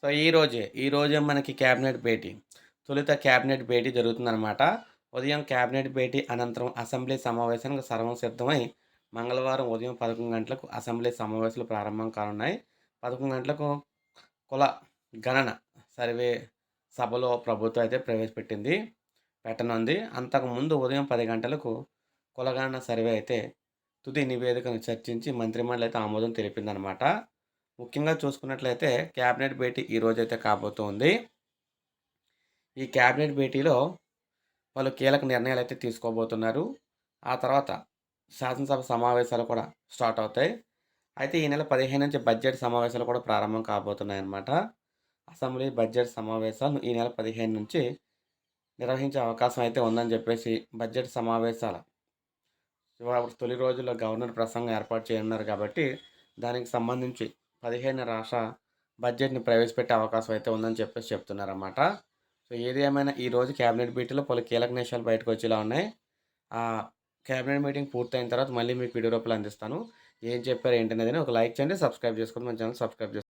So, ఈ రోజే మనకి క్యాబినెట్ భేటీ. తొలుత క్యాబినెట్ భేటీ జరుగుతుందనమాట. ఉదయం క్యాబినెట్ భేటీ అనంతరం అసెంబ్లీ సమావేశానికి సర్వం సిద్ధమై మంగళవారం ఉదయం 11 గంటలకు అసెంబ్లీ సమావేశాలు ప్రారంభం కానున్నాయి. 11 గంటలకు కుల గణన సర్వే సభలో ప్రభుత్వం అయితే పెట్టనుంది. అంతకుముందు ఉదయం 10 గంటలకు కులగణన సర్వే అయితే తుది నివేదికను చర్చించి మంత్రిమండలి అయితే ఆమోదం తెలిపిందనమాట. ముఖ్యంగా చూసుకున్నట్లయితే క్యాబినెట్ భేటీ ఈరోజైతే కాబోతుంది. ఈ క్యాబినెట్ భేటీలో పలు కీలక నిర్ణయాలైతే తీసుకోబోతున్నారు. ఆ తర్వాత శాసనసభ సమావేశాలు కూడా స్టార్ట్ అవుతాయి. అయితే ఈ నెల 15 నుంచి బడ్జెట్ సమావేశాలు కూడా ప్రారంభం కాబోతున్నాయన్నమాట. అసెంబ్లీ బడ్జెట్ సమావేశాలు ఈ నెల 15 నుంచి నిర్వహించే అవకాశం అయితే ఉందని చెప్పేసి బడ్జెట్ సమావేశాల తొలి రోజుల్లో గవర్నర్ ప్రసంగం ఏర్పాటు చేయనున్నారు కాబట్టి దానికి సంబంధించి 15 రాష్ట్ర బడ్జెట్‌ని ప్రవేశపెట్టే అవకాశం అయితే ఉందని చెప్పేసి చెప్తున్నారన్నమాట. సో, ఏది ఏమైనా ఈరోజు క్యాబినెట్ భేటీలో పలు కీలక విషయాలు బయటకొచ్చేలా ఉన్నాయి. క్యాబినెట్ మీటింగ్ పూర్తయిన తర్వాత మళ్ళీ మీకు వీడియో రూపంలో అందిస్తాను. ఏం చెప్పారు ఏంటనేది ఒక లైక్ చేయండి. సబ్స్క్రైబ్ చేసుకోండి. మన ఛానల్ సబ్స్క్రైబ్ చేసుకోండి.